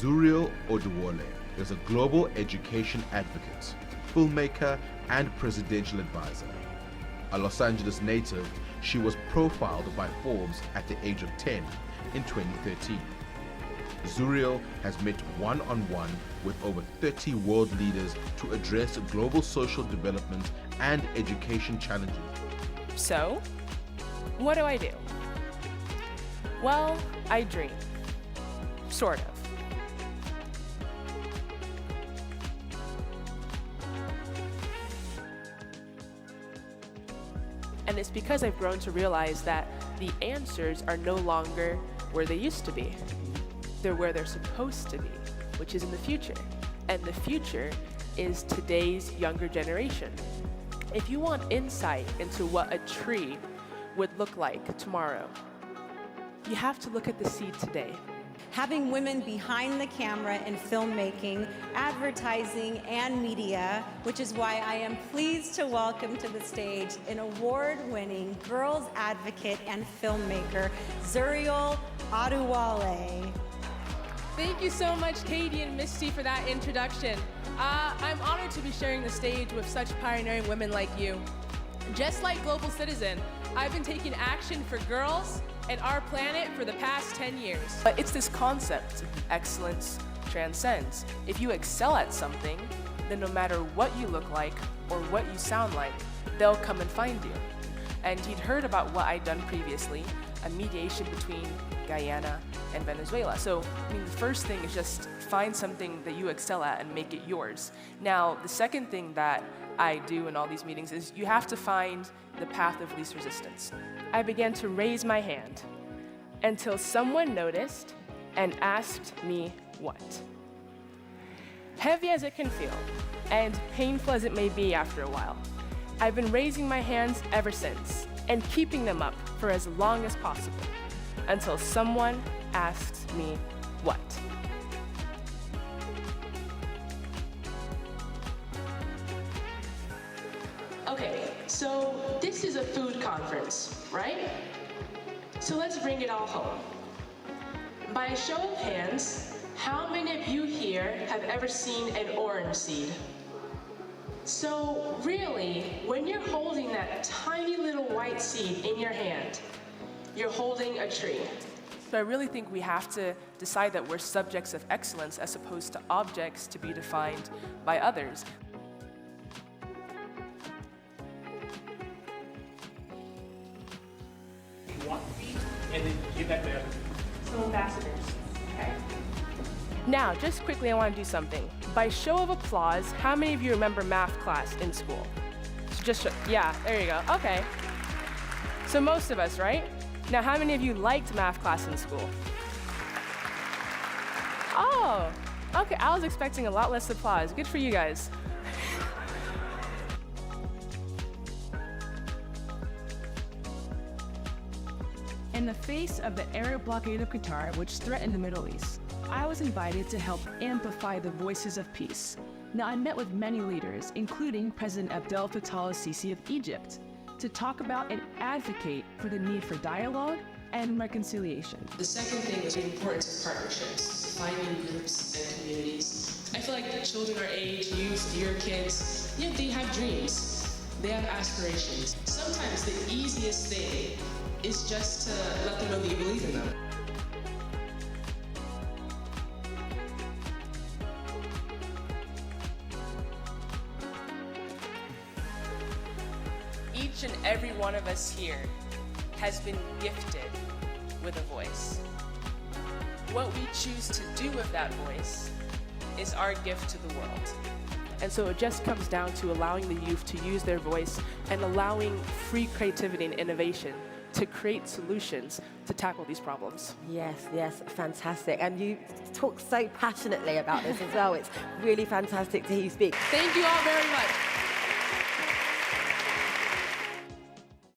Zuriel Oduwole is a global education advocate, filmmaker, and presidential advisor. A Los Angeles native, she was profiled by Forbes at the age of 10 in 2013. Zuriel has met one-on-one with over 30 world leaders to address global social development and education challenges. So, what do I do? Well, I dream. Sort of. And it's because I've grown to realize that the answers are no longer where they used to be. They're where they're supposed to be, which is in the future. And the future is today's younger generation. If you want insight into what a tree would look like tomorrow, you have to look at the seed today. Having women behind the camera in filmmaking, advertising, and media, which is why I am pleased to welcome to the stage an award-winning girls advocate and filmmaker, Zuriel Oduwole. Thank you so much, Katie and Misty, for that introduction. I'm honored to be sharing the stage with such pioneering women like you. Just like Global Citizen, I've been taking action for girls and our planet for the past 10 years. But it's this concept, excellence transcends. If you excel at something, then no matter what you look like or what you sound like, they'll come and find you. And you'd heard about what I'd done previously, a mediation between Guyana and Venezuela. So, the first thing is just find something that you excel at and make it yours. Now, the second thing that I do in all these meetings is you have to find the path of least resistance. I began to raise my hand until someone noticed and asked me what. Heavy as it can feel, and painful as it may be after a while, I've been raising my hands ever since and keeping them up for as long as possible until someone asked me what. Okay, so this is a food conference, right? So let's bring it all home. By a show of hands, how many of you here have ever seen an orange seed? So really, when you're holding that tiny little white seed in your hand, you're holding a tree. So I really think we have to decide that we're subjects of excellence as opposed to objects to be defined by others. One feet and then give that to everyone. So ambassadors, okay? Now, just quickly, I want to do something. By show of applause, how many of you remember math class in school? So just, yeah, there you go, okay. So most of us, right? Now, how many of you liked math class in school? Oh, okay, I was expecting a lot less applause. Good for you guys. In the face of the Arab blockade of Qatar, which threatened the Middle East, I was invited to help amplify the voices of peace. Now, I met with many leaders, including President Abdel Fattah al-Sisi of Egypt, to talk about and advocate for the need for dialogue and reconciliation. The second thing was the importance of partnerships, finding groups and communities. I feel like the children our age, youth, your kids, they have dreams, they have aspirations. Sometimes the easiest thing is just to let them know that you believe in them. Each and every one of us here has been gifted with a voice. What we choose to do with that voice is our gift to the world. And so it just comes down to allowing the youth to use their voice and allowing free creativity and innovation to create solutions to tackle these problems. Yes, fantastic. And you talk so passionately about this as well. It's really fantastic to hear you speak. Thank you all very much.